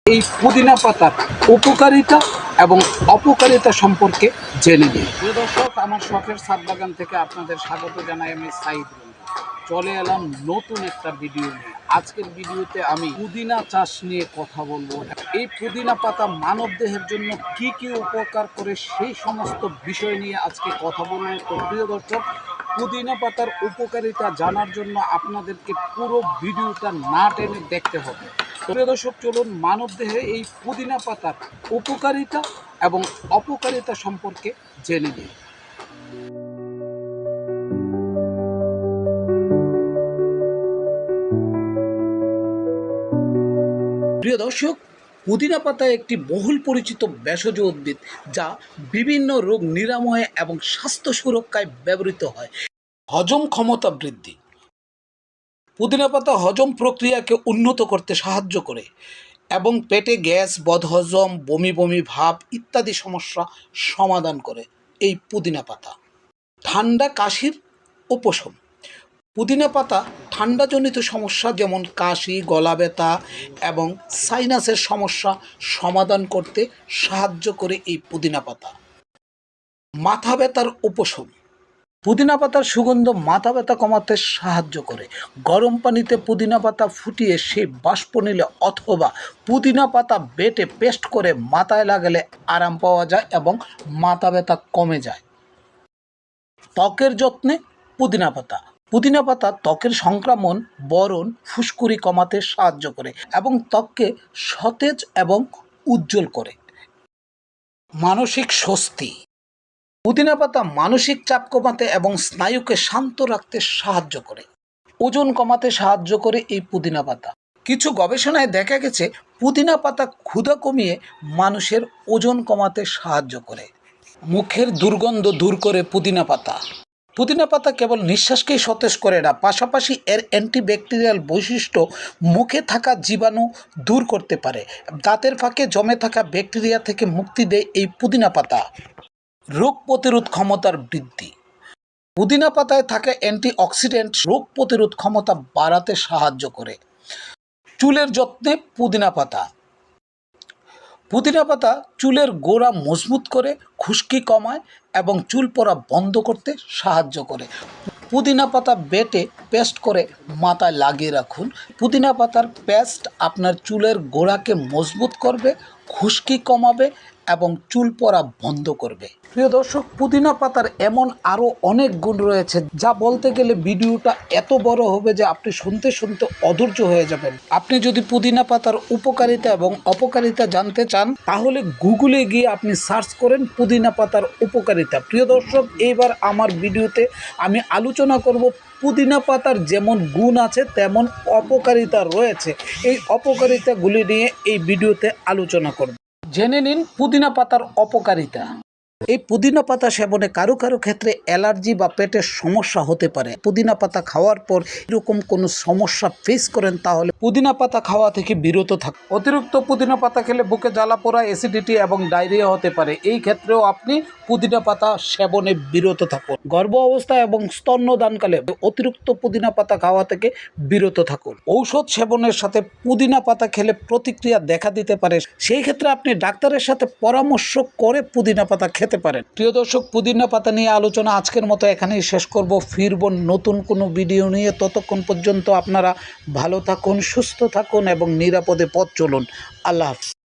এই পুদিনা পাতার উপকারিতা এবং অপকারিতা সম্পর্কে জেনে নিই। প্রিয় দর্শক, আমার শখের ছাদ বাগান থেকে আপনাদের স্বাগত জানাই। আমি সাইদ রঞ্জিত চলে এলাম নতুন একটা ভিডিও নিয়ে। আজকের ভিডিওতে আমি পুদিনা চাষ নিয়ে কথা বলবো। এই পুদিনা পাতা মানব দেহের জন্য কি কি উপকার করে সেই সমস্ত বিষয় নিয়ে আজকে কথা বলবো। তো প্রিয় দর্শক, পুদিনা পাতার উপকারিতা জানার জন্য আপনাদেরকে পুরো ভিডিওটা না টেনে দেখতে হবে। প্রিয় দর্শক, চলুন মানব দেহে এই পুদিনা পাতার উপকারিতা এবং অপকারিতা সম্পর্কে জেনে নিই। প্রিয় দর্শক, পুদিনা পাতা একটি বহুল পরিচিত ভেষজ উদ্ভিদ যা বিভিন্ন রোগ নিরাময়ে এবং স্বাস্থ্য সুরক্ষায় ব্যবহৃত হয়। হজম ক্ষমতা বৃদ্ধি। পুদিনা পাতা হজম প্রক্রিয়াকে উন্নত করতে সাহায্য করে এবং পেটে গ্যাস, বদহজম, বমি বমি ভাব ইত্যাদি সমস্যা সমাধান করে এই পুদিনা পাতা। ঠান্ডা কাশির উপশম। পুদিনা পাতা ঠান্ডাজনিত সমস্যা যেমন কাশি, গলা ব্যথা এবং সাইনাসের সমস্যা সমাধান করতে সাহায্য করে এই পুদিনা পাতা। মাথা ব্যথার উপশম। পুদিনা পাতার সুগন্ধ মাথা ব্যথা কমাতে সাহায্য করে। গরম পানিতে পুদিনা পাতা ফুটিয়ে সেই বাষ্প নিলে অথবা পুদিনা পাতা বেটে পেস্ট করে মাথায় লাগালে আরাম পাওয়া যায় এবং মাথা ব্যথা কমে যায়। ত্বকের যত্নে পুদিনা পাতা। পুদিনা পাতা ত্বকের সংক্রমণ, বরণ, ফুসকুড়ি কমাতে সাহায্য করে এবং ত্বককে সতেজ এবং উজ্জ্বল করে। মানসিক স্বস্তি। পুদিনা পাতা মানসিক চাপ কমাতে এবং স্নায়ুকে শান্ত রাখতে সাহায্য করে। ওজন কমাতে সাহায্য করে এই পুদিনা পাতা। কিছু গবেষণায় দেখা গেছে পুদিনা পাতা ক্ষুধা কমিয়ে মানুষের ওজন কমাতে সাহায্য করে। মুখের দুর্গন্ধ দূর করে পুদিনা পাতা। পুদিনা পাতা কেবল নিঃশ্বাসকেই সতেজ করে না, পাশাপাশি এর অ্যান্টিব্যাকটেরিয়াল বৈশিষ্ট্য মুখে থাকা জীবাণু দূর করতে পারে। দাঁতের ফাঁকে জমে থাকা ব্যাকটেরিয়া থেকে মুক্তি দেয় এই পুদিনা পাতা। রোগ প্রতিরোধ ক্ষমতার বৃদ্ধি। পুদিনা পাতায় থাকা অ্যান্টিঅক্সিডেন্ট রোগ প্রতিরোধ ক্ষমতা বাড়াতে সাহায্য করে। চুলের যত্নে পুদিনা পাতা। পুদিনা পাতা চুলের গোড়া মজবুত করে, খুশকি কমায় এবং চুল পড়া বন্ধ করতে সাহায্য করে। পুদিনা পাতা বেটে পেস্ট করে মাথায় লাগিয়ে রাখুন। পুদিনা পাতার পেস্ট আপনার চুলের গোড়াকে মজবুত করবে, খুশকি কমাবে এবং চুল পড়া বন্ধ করবে। প্রিয় দর্শক, পুদিনা পাতার এমন আরও অনেক গুণ রয়েছে যা বলতে গেলে ভিডিওটা এত বড় হবে যে আপনি শুনতে শুনতে অধৈর্য হয়ে যাবেন। আপনি যদি পুদিনা পাতার উপকারিতা এবং অপকারিতা জানতে চান তাহলে গুগলে গিয়ে আপনি সার্চ করেন পুদিনা পাতার উপকারিতা। প্রিয় দর্শক, এইবার আমার ভিডিওতে আমি আলোচনা করব পুদিনা পাতার যেমন গুণ আছে তেমন অপকারিতা রয়েছে। এই অপকারিতাগুলি নিয়ে এই ভিডিওতে আলোচনা করব। জেনে নিন পুদিনা পাতার অপকারিতা। এই পুদিনা পাতা সেবনে কারো কারো ক্ষেত্রে অ্যালার্জি বা পেটের সমস্যা হতে পারে। পুদিনা পাতা খাওয়ার পর এরকম কোনো সমস্যা ফেস করেন তাহলে পুদিনা পাতা খাওয়া থেকে বিরত থাকুন। অতিরিক্ত পুদিনা পাতা খেলে বুকে জ্বালা পোড়া, অ্যাসিডিটি এবং ডায়রিয়া হতে পারে। এই ক্ষেত্রেও আপনি পুদিনা পাতা সেবনে বিরত থাকুন। গর্ভ অবস্থায় এবং স্তন্যদানকালে অতিরিক্ত পুদিনা পাতা খাওয়া থেকে বিরত থাকুন। ঔষধ সেবনের সাথে পুদিনা পাতা খেলে প্রতিক্রিয়া দেখা দিতে পারে, সেই ক্ষেত্রে আপনি ডাক্তারের সাথে পরামর্শ করে পুদিনা পাতা খেতে পারেন। প্রিয় দর্শক, পুদিনা পাতা নিয়ে আলোচনা আজকের মতো এখানেই শেষ করব। ফিরব নতুন কোনো ভিডিও নিয়ে। ততক্ষণ পর্যন্ত আপনারা ভালো থাকুন, সুস্থ থাকুন এবং নিরাপদে পথ চলুন। আল্লাহ হাফেজ।